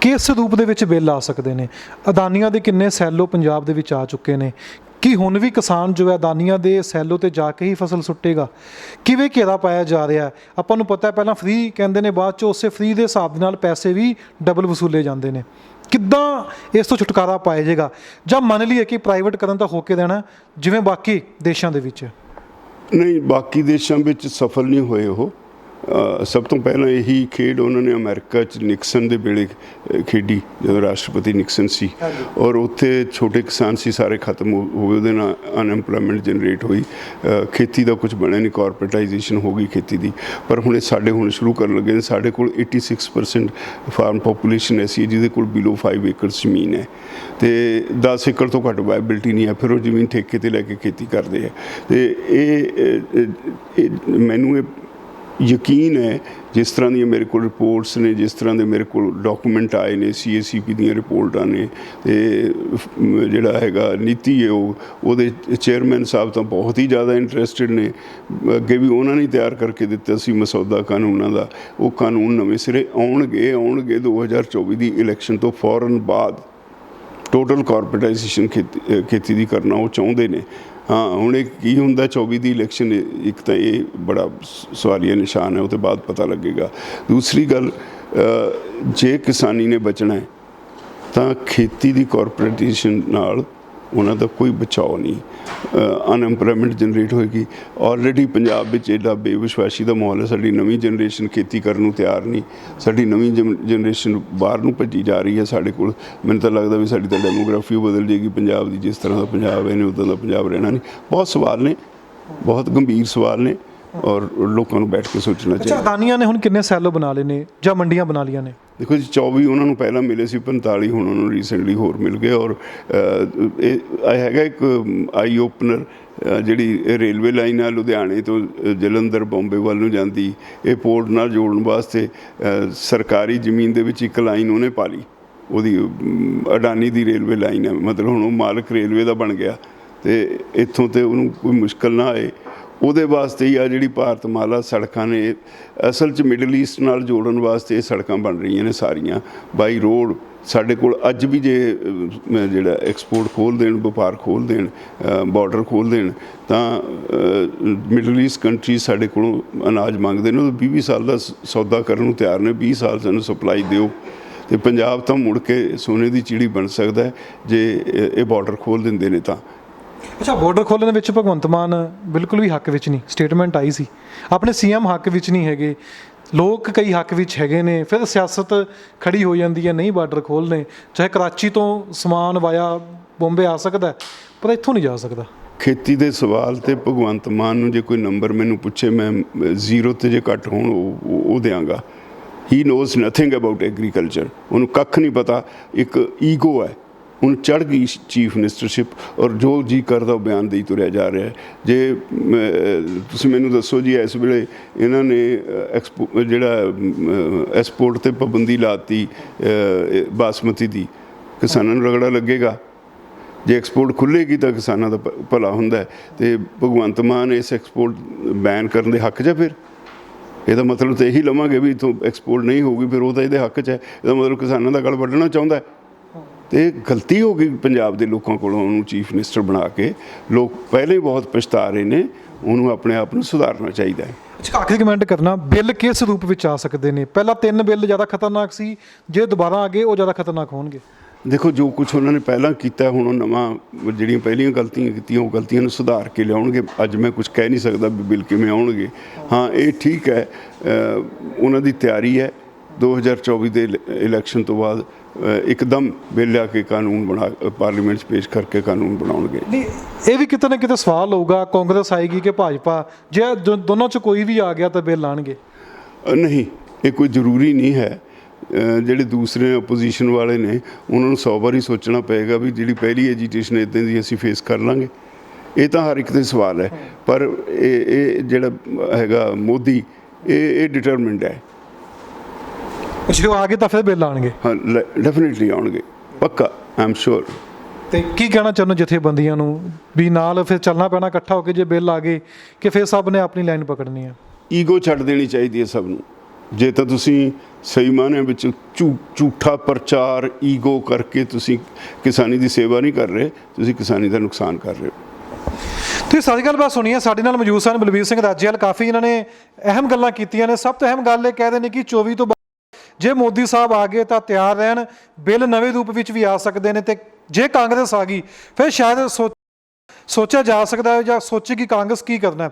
ਕਿਸ ਰੂਪ ਦੇ ਵਿੱਚ ਬਿੱਲ ਆ ਸਕਦੇ ਨੇ? ਅਦਾਨੀਆਂ ਦੇ ਕਿੰਨੇ ਸੈਲੋ ਪੰਜਾਬ ਦੇ ਵਿੱਚ ਆ ਚੁੱਕੇ ਨੇ, ਕੀ ਹੁਣ ਵੀ ਕਿਸਾਨ ਜੋ ਹੈ ਅਦਾਨੀਆਂ ਦੇ ਸੈਲੋ 'ਤੇ ਜਾ ਕੇ ਹੀ ਫਸਲ ਸੁੱਟੇਗਾ? ਕਿਵੇਂ ਘੇਰਾ ਪਾਇਆ ਜਾ ਰਿਹਾ? ਆਪਾਂ ਨੂੰ ਪਤਾ ਪਹਿਲਾਂ ਫ੍ਰੀ ਕਹਿੰਦੇ ਨੇ, ਬਾਅਦ 'ਚ ਉਸੇ ਫ੍ਰੀ ਦੇ ਹਿਸਾਬ ਦੇ ਨਾਲ ਪੈਸੇ ਵੀ ਡਬਲ ਵਸੂਲੇ ਜਾਂਦੇ ਨੇ। ਕਿੱਦਾਂ ਇਸ ਤੋਂ ਛੁਟਕਾਰਾ ਪਾਇਆ ਜਾਏਗਾ? ਜਾਂ ਮੰਨ ਲਈਏ ਕਿ ਪ੍ਰਾਈਵੇਟ ਕਰਨ ਤਾਂ ਹੋ ਕੇ ਦੇਣਾ ਜਿਵੇਂ ਬਾਕੀ ਦੇਸ਼ਾਂ ਦੇ ਵਿੱਚ? ਨਹੀਂ, ਬਾਕੀ ਦੇਸ਼ਾਂ ਵਿੱਚ ਸਫਲ ਨਹੀਂ ਹੋਏ ਉਹ। ਸਭ ਤੋਂ ਪਹਿਲਾਂ ਇਹੀ ਖੇਡ ਉਹਨਾਂ ਨੇ ਅਮਰੀਕਾ 'ਚ ਨਿਕਸਨ ਦੇ ਵੇਲੇ ਖੇਡੀ, ਜਦੋਂ ਰਾਸ਼ਟਰਪਤੀ ਨਿਕਸਨ ਸੀ, ਔਰ ਉੱਥੇ ਛੋਟੇ ਕਿਸਾਨ ਸੀ ਸਾਰੇ ਖਤਮ ਹੋ ਗਏ, ਉਹਦੇ ਨਾਲ ਅਨਐਮਪਲੋਇਮੈਂਟ ਜਨਰੇਟ ਹੋਈ, ਖੇਤੀ ਦਾ ਕੁਝ ਬਣਿਆ ਨਹੀਂ, ਕਾਰਪੋਰੇਟਾਈਜੇਸ਼ਨ ਹੋ ਗਈ ਖੇਤੀ ਦੀ। ਪਰ ਹੁਣ ਇਹ ਸਾਡੇ ਹੁਣ ਸ਼ੁਰੂ ਕਰਨ ਲੱਗੇ ਨੇ। ਸਾਡੇ ਕੋਲ 86% ਫਾਰਮ ਪਾਪੂਲੇਸ਼ਨ ਐਸੀ ਹੈ ਜਿਹਦੇ ਕੋਲ ਬਿਲੋ 5 ਏਕੜ ਜ਼ਮੀਨ ਹੈ, ਅਤੇ 10 ਏਕੜ ਤੋਂ ਘੱਟ ਵਾਇਬਿਲਿਟੀ ਨਹੀਂ ਹੈ, ਫਿਰ ਉਹ ਜ਼ਮੀਨ ਠੇਕੇ 'ਤੇ ਲੈ ਕੇ ਖੇਤੀ ਕਰਦੇ ਆ। ਅਤੇ ਇਹ ਮੈਨੂੰ ਇਹ ਯਕੀਨ ਹੈ, ਜਿਸ ਤਰ੍ਹਾਂ ਦੀਆਂ ਮੇਰੇ ਕੋਲ ਰਿਪੋਰਟਸ ਨੇ, ਜਿਸ ਤਰ੍ਹਾਂ ਦੇ ਮੇਰੇ ਕੋਲ ਡਾਕੂਮੈਂਟ ਆਏ ਨੇ, CACP ਦੀਆਂ ਰਿਪੋਰਟਾਂ ਨੇ, ਅਤੇ ਜਿਹੜਾ ਹੈਗਾ ਨੀਤੀ ਆਯੋਗ ਉਹਦੇ ਚੇਅਰਮੈਨ ਸਾਹਿਬ ਤਾਂ ਬਹੁਤ ਹੀ ਜ਼ਿਆਦਾ ਇੰਟਰਸਟਿਡ ਨੇ। ਅੱਗੇ ਵੀ ਉਹਨਾਂ ਨੇ ਤਿਆਰ ਕਰਕੇ ਦਿੱਤਾ ਸੀ ਮਸੌਦਾ ਕਾਨੂੰਨਾਂ ਦਾ। ਉਹ ਕਾਨੂੰਨ ਨਵੇਂ ਸਿਰੇ ਆਉਣਗੇ 2024 ਦੀ ਇਲੈਕਸ਼ਨ ਤੋਂ ਫੌਰਨ ਬਾਅਦ। ਟੋਟਲ ਕਾਰਪੋਰੇਟਾਈਜੇਸ਼ਨ ਖੇਤੀ ਦੀ ਕਰਨਾ ਉਹ ਚਾਹੁੰਦੇ ਨੇ। ਹਾਂ, ਹੁਣ ਇਹ ਕੀ ਹੁੰਦਾ 24 ਦੀ ਇਲੈਕਸ਼ਨ, ਇੱਕ ਤਾਂ ਇਹ ਬੜਾ ਸਵਾਲੀਆ ਨਿਸ਼ਾਨ ਹੈ, ਉਹ ਤੋਂ ਬਾਅਦ ਪਤਾ ਲੱਗੇਗਾ। ਦੂਸਰੀ ਗੱਲ, ਜੇ ਕਿਸਾਨੀ ਨੇ ਬਚਣਾ ਹੈ ਤਾਂ ਖੇਤੀ ਦੀ ਕਾਰਪੋਰੇਟੇਸ਼ਨ ਨਾਲ ਉਹਨਾਂ ਦਾ ਕੋਈ ਬਚਾਓ ਨਹੀਂ। ਅਨਐਮਪਲੋਇਮੈਂਟ ਜਨਰੇਟ ਹੋਏਗੀ। ਆਲਰੇਡੀ ਪੰਜਾਬ ਵਿੱਚ ਐਡਾ ਬੇਵਿਸ਼ਵਾਸੀ ਦਾ ਮਾਹੌਲ ਹੈ। ਸਾਡੀ ਨਵੀਂ ਜਨਰੇਸ਼ਨ ਖੇਤੀ ਕਰਨ ਨੂੰ ਤਿਆਰ ਨਹੀਂ। ਸਾਡੀ ਨਵੀਂ ਜਨਰੇਸ਼ਨ ਬਾਹਰ ਨੂੰ ਭੱਜੀ ਜਾ ਰਹੀ ਹੈ। ਸਾਡੇ ਕੋਲ ਮੈਨੂੰ ਤਾਂ ਲੱਗਦਾ ਵੀ ਸਾਡੀ ਤਾਂ ਡੈਮੋਗ੍ਰਾਫੀ ਬਦਲ ਜਾਏਗੀ ਪੰਜਾਬ ਦੀ। ਜਿਸ ਤਰ੍ਹਾਂ ਦਾ ਪੰਜਾਬ ਹੈ ਨੇ ਉੱਦਾਂ ਦਾ ਪੰਜਾਬ ਰਹਿਣਾ ਨਹੀਂ। ਬਹੁਤ ਸਵਾਲ ਨੇ, ਬਹੁਤ ਗੰਭੀਰ ਸਵਾਲ ਨੇ, ਔਰ ਲੋਕਾਂ ਨੂੰ ਬੈਠ ਕੇ ਸੋਚਣਾ ਚਾਹੀਦਾ। ਅਦਾਨੀਆਂ ਨੇ ਹੁਣ ਕਿੰਨੇ ਸੈਲੋ ਬਣਾ ਲਏ ਨੇ ਜਾਂ ਮੰਡੀਆਂ ਬਣਾ ਲਈਆਂ ਨੇ? ਦੇਖੋ ਜੀ, 24 ਉਹਨਾਂ ਨੂੰ ਪਹਿਲਾਂ ਮਿਲੇ ਸੀ, 45 ਹੁਣ ਉਹਨਾਂ ਨੂੰ ਰੀਸੈਂਟਲੀ ਹੋਰ ਮਿਲ ਗਏ। ਔਰ ਇਹ ਹੈਗਾ ਇੱਕ ਆਈ ਓਪਨਰ, ਜਿਹੜੀ ਰੇਲਵੇ ਲਾਈਨ ਆ ਲੁਧਿਆਣੇ ਤੋਂ ਜਲੰਧਰ ਬੰਬੇ ਵੱਲ ਨੂੰ ਜਾਂਦੀ, ਇਹ ਪੋਰਟ ਨਾਲ ਜੋੜਨ ਵਾਸਤੇ ਸਰਕਾਰੀ ਜ਼ਮੀਨ ਦੇ ਵਿੱਚ ਇੱਕ ਲਾਈਨ ਉਹਨੇ ਪਾ ਲਈ। ਉਹਦੀ ਅਡਾਨੀ ਦੀ ਰੇਲਵੇ ਲਾਈਨ ਹੈ, ਮਤਲਬ ਹੁਣ ਉਹ ਮਾਲਕ ਰੇਲਵੇ ਦਾ ਬਣ ਗਿਆ, ਅਤੇ ਇੱਥੋਂ ਤੇ ਉਹਨੂੰ ਕੋਈ ਮੁਸ਼ਕਿਲ ਨਾ ਆਏ ਉਹਦੇ ਵਾਸਤੇ ਹੀ ਆ ਜਿਹੜੀ ਭਾਰਤਮਾਲਾ ਸੜਕਾਂ ਨੇ। ਅਸਲ 'ਚ ਮਿਡਲ ਈਸਟ ਨਾਲ ਜੋੜਨ ਵਾਸਤੇ ਇਹ ਸੜਕਾਂ ਬਣ ਰਹੀਆਂ ਨੇ ਸਾਰੀਆਂ ਬਾਈ ਰੋਡ। ਸਾਡੇ ਕੋਲ ਅੱਜ ਵੀ ਜੇ ਜਿਹੜਾ ਐਕਸਪੋਰਟ ਖੋਲ੍ਹ ਦੇਣ, ਵਪਾਰ ਖੋਲ੍ਹ ਦੇਣ, ਬਾਰਡਰ ਖੋਲ੍ਹ ਦੇਣ, ਤਾਂ ਮਿਡਲ ਈਸਟ ਕੰਟਰੀ ਸਾਡੇ ਕੋਲੋਂ ਅਨਾਜ ਮੰਗਦੇ ਨੇ। ਉਹ 20 ਸਾਲ ਦਾ ਸੌਦਾ ਕਰਨ ਨੂੰ ਤਿਆਰ ਨੇ। 20 ਸਾਲ ਸਾਨੂੰ ਸਪਲਾਈ ਦਿਓ, ਅਤੇ ਪੰਜਾਬ ਤਾਂ ਮੁੜ ਕੇ ਸੋਨੇ ਦੀ ਚਿੜੀ ਬਣ ਸਕਦਾ ਹੈ ਜੇ ਇਹ ਬਾਰਡਰ ਖੋਲ੍ਹ ਦਿੰਦੇ ਨੇ ਤਾਂ। ਅੱਛਾ, ਬਾਰਡਰ ਖੋਲ੍ਹਣ ਦੇ ਵਿੱਚ ਭਗਵੰਤ ਮਾਨ ਬਿਲਕੁਲ ਵੀ ਹੱਕ ਵਿੱਚ ਨਹੀਂ। ਸਟੇਟਮੈਂਟ ਆਈ ਸੀ, ਆਪਣੇ CM ਹੱਕ ਵਿੱਚ ਨਹੀਂ ਹੈਗੇ, ਲੋਕ ਕਈ ਹੱਕ ਵਿੱਚ ਹੈਗੇ ਨੇ। ਫਿਰ ਸਿਆਸਤ ਖੜੀ ਹੋ ਜਾਂਦੀ ਹੈ, ਨਹੀਂ ਬਾਰਡਰ ਖੋਲ੍ਹਣੇ। ਚਾਹੇ ਕਰਾਚੀ ਤੋਂ ਸਮਾਨ ਵਾਇਆ ਬੰਬੇ ਆ ਸਕਦਾ, ਪਰ ਇੱਥੋਂ ਨਹੀਂ ਜਾ ਸਕਦਾ। ਖੇਤੀ ਦੇ ਸਵਾਲ 'ਤੇ ਭਗਵੰਤ ਮਾਨ ਨੂੰ ਜੇ ਕੋਈ ਨੰਬਰ ਮੈਨੂੰ ਪੁੱਛੇ, ਮੈਂ 0 ਤੇ ਜੇ ਘੱਟ ਹੋਣ ਉਹ ਦਿਆਂਗਾ। ਹੀ ਨੋਜ਼ ਨਥਿੰਗ ਅਬਾਊਟ ਐਗਰੀਕਲਚਰ। ਉਹਨੂੰ ਕੱਖ ਨਹੀਂ ਪਤਾ। ਇੱਕ ਈਗੋ ਹੈ, ਹੁਣ ਚੜ੍ਹ ਗਈ ਚੀਫ ਮਿਨਿਸਟਰਸ਼ਿਪ, ਔਰ ਜੋ ਜੀ ਕਰਦਾ ਉਹ ਬਿਆਨ ਦੇਈ ਤੁਰਿਆ ਜਾ ਰਿਹਾ ਹੈ। ਜੇ ਤੁਸੀਂ ਮੈਨੂੰ ਦੱਸੋ ਜੀ, ਇਸ ਵੇਲੇ ਇਹਨਾਂ ਨੇ ਐਕਸਪੋਰਟ 'ਤੇ ਪਾਬੰਦੀ ਲਾਤੀ ਬਾਸਮਤੀ ਦੀ, ਕਿਸਾਨਾਂ ਨੂੰ ਰਗੜਾ ਲੱਗੇਗਾ। ਜੇ ਐਕਸਪੋਰਟ ਖੁੱਲ੍ਹੇਗੀ ਤਾਂ ਕਿਸਾਨਾਂ ਦਾ ਭਲਾ ਹੁੰਦਾ ਹੈ। ਅਤੇ ਭਗਵੰਤ ਮਾਨ ਇਸ ਐਕਸਪੋਰਟ ਬੈਨ ਕਰਨ ਦੇ ਹੱਕ 'ਚ ਹੈ। ਫਿਰ ਇਹਦਾ ਮਤਲਬ ਤਾਂ ਇਹੀ ਲਵਾਂਗੇ ਵੀ ਇੱਥੋਂ ਐਕਸਪੋਰਟ ਨਹੀਂ ਹੋਊਗੀ, ਫਿਰ ਉਹ ਤਾਂ ਇਹਦੇ ਹੱਕ 'ਚ ਹੈ। ਇਹਦਾ ਮਤਲਬ ਕਿਸਾਨਾਂ ਦਾ ਗਲ ਵੱਢਣਾ ਚਾਹੁੰਦਾ ਹੈ। ਅਤੇ ਗਲਤੀ ਹੋ ਗਈ ਪੰਜਾਬ ਦੇ ਲੋਕਾਂ ਕੋਲੋਂ ਉਹਨੂੰ ਚੀਫ ਮਿਨਿਸਟਰ ਬਣਾ ਕੇ। ਲੋਕ ਪਹਿਲਾਂ ਹੀ ਬਹੁਤ ਪਛਤਾ ਰਹੇ ਨੇ, ਉਹਨੂੰ ਆਪਣੇ ਆਪ ਨੂੰ ਸੁਧਾਰਨਾ ਚਾਹੀਦਾ ਹੈ। ਅੱਛਾ, ਆਖਰੀ ਕਮੈਂਟ ਕਰਨਾ, ਬਿੱਲ ਕਿਸ ਰੂਪ ਵਿੱਚ ਆ ਸਕਦੇ ਨੇ? ਪਹਿਲਾਂ 3 ਬਿੱਲ ਜ਼ਿਆਦਾ ਖਤਰਨਾਕ ਸੀ, ਜੇ ਦੁਬਾਰਾ ਆ ਗਏ ਉਹ ਜ਼ਿਆਦਾ ਖਤਰਨਾਕ ਹੋਣਗੇ। ਦੇਖੋ, ਜੋ ਕੁਛ ਉਹਨਾਂ ਨੇ ਪਹਿਲਾਂ ਕੀਤਾ, ਹੁਣ ਉਹ ਨਵਾਂ ਜਿਹੜੀਆਂ ਪਹਿਲੀਆਂ ਗਲਤੀਆਂ ਕੀਤੀਆਂ ਉਹ ਗਲਤੀਆਂ ਨੂੰ ਸੁਧਾਰ ਕੇ ਲਿਆਉਣਗੇ। ਅੱਜ ਮੈਂ ਕੁਝ ਕਹਿ ਨਹੀਂ ਸਕਦਾ ਵੀ ਬਿੱਲ ਕਿਵੇਂ ਆਉਣਗੇ। ਹਾਂ, ਇਹ ਠੀਕ ਹੈ, ਉਹਨਾਂ ਦੀ ਤਿਆਰੀ ਹੈ। 2024 ਦੇ ਇਲੈਕਸ਼ਨ ਤੋਂ ਬਾਅਦ ਇੱਕਦਮ ਬਿੱਲ ਲਿਆ ਕੇ ਕਾਨੂੰਨ ਬਣਾ ਪਾਰਲੀਮੈਂਟ 'ਚ ਪੇਸ਼ ਕਰਕੇ ਕਾਨੂੰਨ ਬਣਾਉਣਗੇ। ਨਹੀਂ, ਇਹ ਵੀ ਕਿਤੇ ਨਾ ਕਿਤੇ ਸਵਾਲ ਹੋਊਗਾ, ਕਾਂਗਰਸ ਆਏਗੀ ਕਿ ਭਾਜਪਾ, ਜੇ ਦੋਨੋਂ 'ਚ ਕੋਈ ਵੀ ਆ ਗਿਆ ਤਾਂ ਬਿੱਲ ਆਉਣਗੇ? ਨਹੀਂ, ਇਹ ਕੋਈ ਜ਼ਰੂਰੀ ਨਹੀਂ ਹੈ। ਜਿਹੜੇ ਦੂਸਰੇ ਆਪੋਜੀਸ਼ਨ ਵਾਲੇ ਨੇ ਉਹਨਾਂ ਨੂੰ 100 ਵਾਰੀ ਸੋਚਣਾ ਪਏਗਾ ਵੀ ਜਿਹੜੀ ਪਹਿਲੀ ਐਜੀਟੇਸ਼ਨ ਇੱਦਾਂ ਦੀ ਅਸੀਂ ਫੇਸ ਕਰ ਲਾਂਗੇ। ਇਹ ਤਾਂ ਹਰ ਇੱਕ ਦੇ ਸਵਾਲ ਹੈ, ਪਰ ਇਹ ਜਿਹੜਾ ਹੈਗਾ ਮੋਦੀ, ਇਹ ਡਿਟਰਮਿੰਡ ਹੈ। ਜੇ ਉਹ ਆ ਗਏ ਤਾਂ ਫਿਰ ਬਿੱਲ ਆਉਣਗੇ? ਹਾਂ, ਡੈਫੀਨੇਟਲੀ ਆਉਣਗੇ, ਪੱਕਾ, ਆਈ ਐਮ ਸ਼ੋਰ। ਤੇ ਕੀ ਕਹਿਣਾ ਚਾਹੁੰਦੇ ਜਥੇਬੰਦੀਆਂ ਨੂੰ ਵੀ ਨਾਲ ਫਿਰ ਚੱਲਣਾ ਪੈਣਾ ਇਕੱਠਾ ਹੋ ਕੇ ਜੇ ਬਿੱਲ ਆ ਗਏ, ਕਿ ਫਿਰ ਸਭ ਨੇ ਆਪਣੀ ਲਾਈਨ ਪਕੜਨੀ ਹੈ? ਈਗੋ ਛੱਡ ਦੇਣੀ ਚਾਹੀਦੀ ਹੈ ਸਭ ਨੂੰ। ਜੇ ਤਾਂ ਤੁਸੀਂ ਸਹੀ ਮਾਅਨਿਆਂ ਵਿੱਚ ਝੂਠਾ ਪ੍ਰਚਾਰ, ਈਗੋ ਕਰਕੇ ਤੁਸੀਂ ਕਿਸਾਨੀ ਦੀ ਸੇਵਾ ਨਹੀਂ ਕਰ ਰਹੇ, ਤੁਸੀਂ ਕਿਸਾਨੀ ਦਾ ਨੁਕਸਾਨ ਕਰ ਰਹੇ ਹੋ। ਤੁਸੀਂ ਸਾਰੀ ਗੱਲਬਾਤ ਸੁਣੀ ਹੈ। ਸਾਡੇ ਨਾਲ ਮੌਜੂਦ ਸਨ ਬਲਬੀਰ ਸਿੰਘ ਰਾਜੇਵਾਲ। ਕਾਫੀ ਇਹਨਾਂ ਨੇ ਅਹਿਮ ਗੱਲਾਂ ਕੀਤੀਆਂ ਨੇ। ਸਭ ਤੋਂ ਅਹਿਮ ਗੱਲ ਇਹ ਕਹਿੰਦੇ ਨੇ ਕਿ 24 ਤੋਂ ਬਾਅਦ ਜੇ ਮੋਦੀ ਸਾਹਿਬ ਆ ਗਏ ਤਾਂ ਤਿਆਰ ਰਹਿਣ, ਬਿੱਲ ਨਵੇਂ ਰੂਪ ਵਿੱਚ ਵੀ ਆ ਸਕਦੇ ਨੇ। ਤੇ ਜੇ ਕਾਂਗਰਸ ਆ ਗਈ ਫਿਰ ਸ਼ਾਇਦ ਸੋਚਿਆ ਜਾ ਸਕਦਾ ਹੈ ਜਾਂ ਸੋਚੇਗੀ ਕਾਂਗਰਸ ਕੀ ਕਰਨਾ ਹੈ।